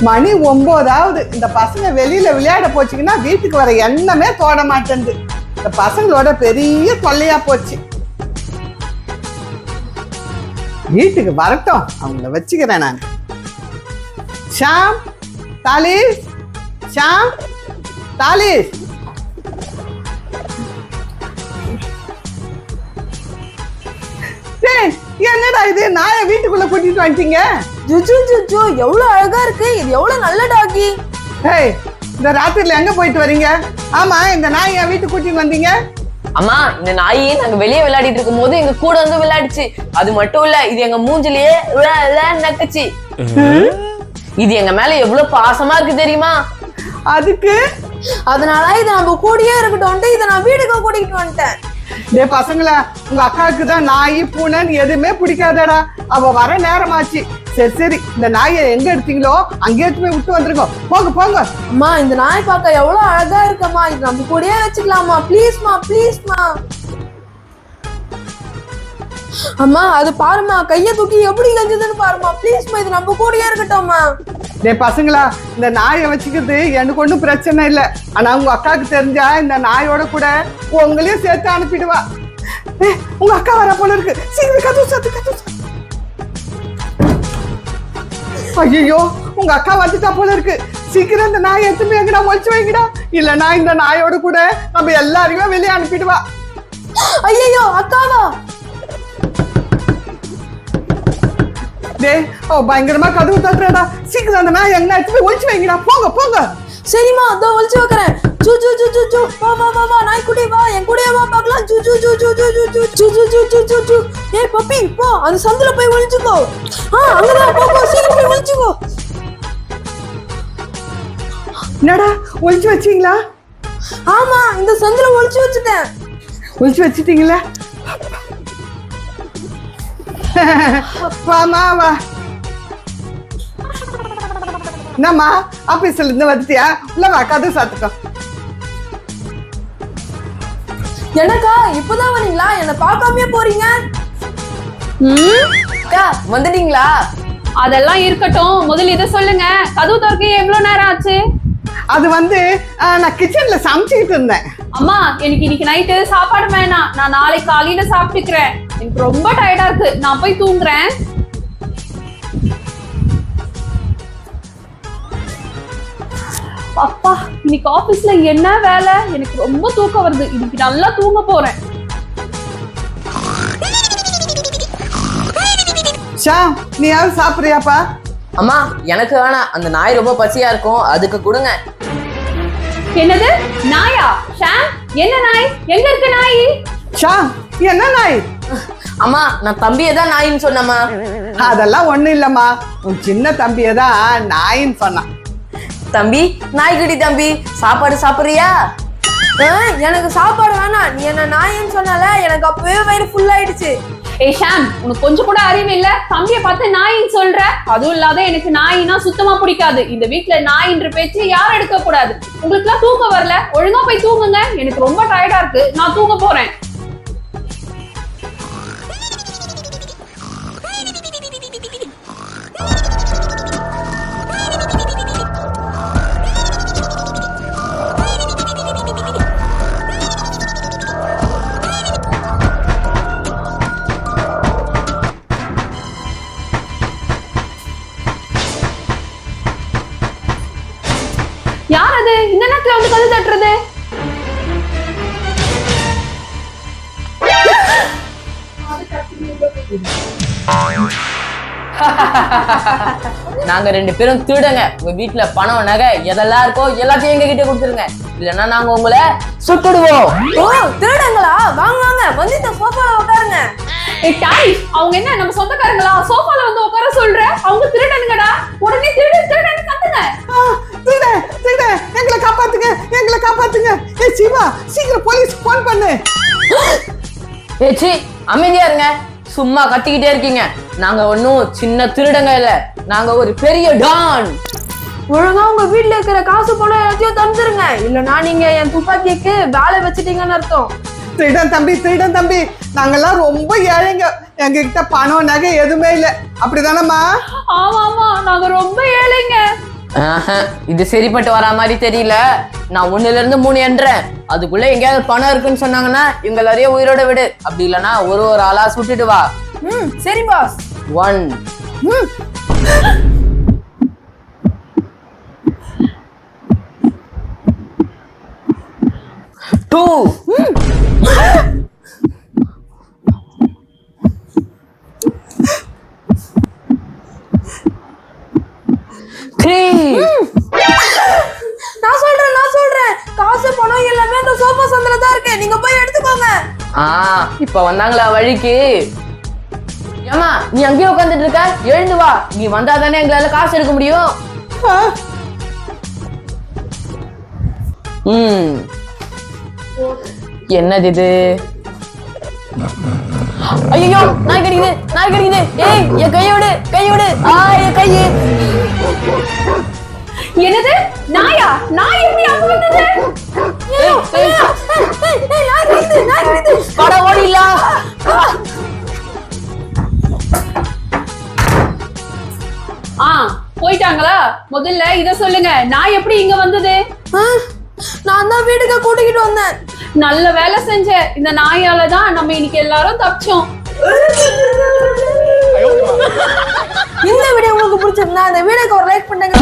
மணி 9 இந்த பசங்க வெளியில விளையாட போச்சுங்கன்னா வீட்டுக்கு வர எண்ணமே தோட மாட்டேங்குது. இந்த பசங்களோட பெரிய தொல்லையா போச்சு. வீட்டுக்கு வரட்டும், அவங்கள வச்சுக்கிறேன் நான். ஷாம், தாலிஸ், ஷாம், தாலிஸ். என்னடா இது, நாய வீட்டுக்குள்ள கூட்டிட்டு வந்துட்டீங்க? ஜுஜு ஜுஜு, எவ்வளவு அழகா இருக்கு. இது எவ்வளவு நல்ல டாகி. ஏய், இந்த ராத்திரில எங்க போயிட்டு வரீங்க? ஆமா, இந்த நாய் என் வீட்டுக்கு கூட்டிட்டு வந்தீங்க? அம்மா, இந்த நாய் நாங்க வெளியே விளையாடிட்டு இருக்கும் போது எங்க கூட வந்து விளையாடுச்சு. அது மட்டும் இல்ல, இது எங்க மூஞ்சிலேயே நக்குச்சு. இது எங்க மேல எவ்வளவு பாசமா இருக்கு தெரியுமா? அதுக்கு அதனால இது நம்ம கூடயே இருக்கட்டும், இதை நான் வீட்டுக்கு கூட்டிட்டு வந்துட்டேன். டே பசங்களா, உங்க அக்காவுக்கு தான் நாய் பூனைன்னு எதுவுமே பிடிக்காதடா. அவ வர நேரமாச்சு. சரி சரி, இந்த நாயை எங்க எடுத்தீங்களோ அங்கே போய் விட்டு வந்துருங்க. போங்க போங்க. அம்மா, இந்த நாய் பார்க்க எவ்வளவு அழகா இருக்கம்மா. இது நம்ம கூடயே வச்சுக்கலாமா? ப்ளீஸ்மா ப்ளீஸ்மா. அம்மா, அது பாருமா, கைய தூக்கி எப்படி கஞ்சுதுன்னு பாருமா. ப்ளீஸ்மா, இது நம்ம கூடயே இருக்கட்டும்மா. டே பசங்களா, இந்த நாயை வச்சுக்கிறது எனக்கு ஒன்றும் பிரச்சனை இல்லை. ஆனா உங்க அக்காவுக்கு தெரிஞ்சா இந்த நாயோட கூட உங்களையும் சேர்த்து அனுப்பிடுவா. உங்க அக்கா வர போல இருக்கு. சீக்கிரம் கதவு சாத்து, கதவு சாத்து. ஐயோ, உங்க அக்கா வந்துட்டா போல இருக்கு. சீக்கிரம் இந்த நாயை எடுத்து போய் எங்கடா ஒழிச்சு வைங்கடா. இல்லைன்னா இந்த நாயோட கூட நம்ம எல்லாரையுமே வெளியே அனுப்பிடுவா. ஐயோ, அக்காவா? டே, பயங்கரமா கதவு தட்டுறடா. சீக்கிரம் அந்த நாய் எங்க எடுத்து போய் ஒழிச்சு வைங்கடா. போங்க போங்க. சரிம்மா, அதோ ஒழிச்சு வைக்கிறேன். ஜூ ஜூ ஜூ ஜூ ஜூ, வா வா வா வா, நாய் குட்டி வா, என் கூடயே வா பார்க்கலாம். ஜூ ஜூ ஜூ ஜூ ஜூ ஜூ ஜூ ஜூ ஜூ ஜூ ஜூ ஜூ. ஏய் பப்பி, போ அந்த சந்துல போய் ஒளிஞ்சுக்கோ. அங்கதான் போ, போ சீக்கிரம் போய் ஒளிஞ்சுக்கோ. என்னடா, ஒழிச்சு வச்சீங்களா? ஆமா, இந்த சந்துல ஒளிச்சு வச்சுட்டேன். ஒழிச்சு வச்சிட்டீங்களா? வாமா வா. என்னம்மா, ஆபீஸ்ல இருந்து வந்துட்டியா? உள்ள வா, கதவு சாத்துக்கோ. எனக்கா இப்பதான் வரீங்களா? என்ன பார்க்காமயே போறீங்க? அக்கா, வந்துட்டீங்களா? அதெல்லாம் இருக்கட்டும், முதல்ல இதை சொல்லுங்க. கதவு திறக்க எவ்வளவு நேரம் ஆச்சு? அது வந்து நான் கிச்சன்ல சமைச்சுக்கிட்டு இருந்தேன். அம்மா, எனக்கு இன்னைக்கு நைட்டு சாப்பாடு வேணாம். நான் நாளைக்கு காலையில சாப்பிட்டுக்கிறேன். எனக்கு ரொம்ப டயர்டா இருக்கு. நான் போய் தூங்குறேன். அப்பா, இன்னைக்கு ஆபீஸ்ல என்ன வேலை? எனக்கு ரொம்ப தூக்கம் வருது. இன்னைக்கு நல்லா தூங்க போறேன். ஷாம், நீ யாரும் சாப்பிடுறியாப்பா? அம்மா, எனக்கு வேணாம். அந்த நாய் ரொம்ப பசியா இருக்கும், அதுக்கு கொடுங்க. என்னது நாயா? ஷாம், என்ன நாய்? எங்க இருக்கு நாய்? ஷாம், என்ன நாய்? அம்மா, நான் தம்பியை தான் நாயின்னு சொன்னம்மா. அதெல்லாம் ஒண்ணும் இல்லம்மா, உன் சின்ன தம்பியை தான் நாயின்னு சொன்னான். தம்பி, நாய்க்குட்டி தம்பி, சாப்பாடு சாப்பிடுறியா? எனக்கு சாப்பாடு வேணாம். நீ என்ன நாயின்னு சொன்னால எனக்கு அப்பவே வயிறு ஃபுல் ஆயிடுச்சு. ஏய் ஷாம், உனக்கு கொஞ்சம் கூட அறிவு இல்ல? தம்பியை பார்த்து நாயின்னு சொல்ற? அதுவும் இல்லாத எனக்கு நாயினா சுத்தமா பிடிக்காது. இந்த வீட்டுல நாயின்ற பேச்சு யாரும் எடுக்க கூடாது. உங்களுக்கு எல்லாம் தூங்க வரல? ஒழுங்கா போய் தூங்குங்க. எனக்கு ரொம்ப டயர்டா இருக்கு. நான் தூங்க போறேன். யார் அது இந்த நேரத்துல வந்து கதவு தட்டுறது? நாங்க 2 பேரும் திருடுங்க. உங்க வீட்டுல பணம், நகை எதெல்லாம் இருக்கோ எல்லாத்தையும் எங்க கிட்ட கொடுத்துருங்க. இல்லைன்னா நாங்க உங்களை சுட்டுடுவோம். ஓ, திருடங்களா? வாங்க வாங்க, வந்து இந்த சோஃபால உட்காருங்க. ஏய் டாய், அவங்க என்ன நம்ம சொந்தக்காரங்களா? சோஃபால வந்து உட்கார சொல்ற? அவங்க திருடனுங்கடா. உடனே திருடு திருடன்னு கத்துங்க. திருடன் திருடன், எங்களை காப்பாத்துங்க, எங்களை காப்பாத்துங்க. ஏய் சிவா, சீக்கிரம் போலீஸ் போன் பண்ணு. ஏச்சி, அமைதியா இருங்க. சும்மா கத்திக்கிட்டே இருக்கீங்க. நாங்க ஒன்னும் சின்ன திருடங்க இல்ல, நாங்க ஒரு பெரிய டான். ஒழுங்கா உங்க வீட்டுல இருக்கிற காசு பணம் எல்லாத்தையும் தந்துருங்க. இல்லன்னா நீங்க என் துப்பாக்கிக்கு வேலை வச்சுட்டீங்கன்னு அர்த்தம். திருடன் தம்பி, திருடன் தம்பி, நாங்கெல்லாம் ரொம்ப ஏழைங்க. எங்க கிட்ட பணம், நகை எதுவுமே இல்லை. அப்படிதானம்மா? ஆமா ஆமா, நாங்க ரொம்ப ஏழைங்க. இது சரிப்பட்டு வரா மாதிரி தெரியல. நான் 1ல இருந்து 3 என்றேன். அதுக்குள்ள எங்கேயாவது பணம் இருக்குன்னு சொன்னாங்கன்னா இவங்க எல்லாரையும் உயிரோட விடு. அப்படி இல்லைன்னா ஒரு ஆளா சுட்டுட்டு வா. சரி பாஸ். 1 2 3 நான் சொல்றேன் காசு பணம் எல்லாமே அந்த சோஃபா சந்தில தான் இருக்கு. நீங்க போய் எடுத்துக்கோங்க. இப்ப வந்தாங்களா வழிக்கு? ஏமா நீ அங்கேயே உட்காந்துட்டு இருக்க? எழுந்து வா. நீ வந்தா தானே எங்களால காசு எடுக்க முடியும். என்னது இது? ஐயோ நாய் கடிக்குது. ஏய் என் கையோடு என் கையே. என்னது நாயா? நாய் எப்படி அங்க வந்தது? பட ஓடிலா. போயிட்டாங்களா? முதல்ல இத சொல்லுங்க, நாய் எப்படி இங்க வந்தது? நான் தான் வீட்டுக்கு கூட்டிக்கிட்டு வந்தேன். நல்ல வேலை செஞ்ச. இந்த நாயால தான் நம்ம இன்னைக்கு எல்லாரும் தப்பிச்சோம். இந்த வீடியோ உங்களுக்கு பிடிச்சிருந்தா அந்த வீடியோக்கு ஒரு லைக் பண்ணுங்க.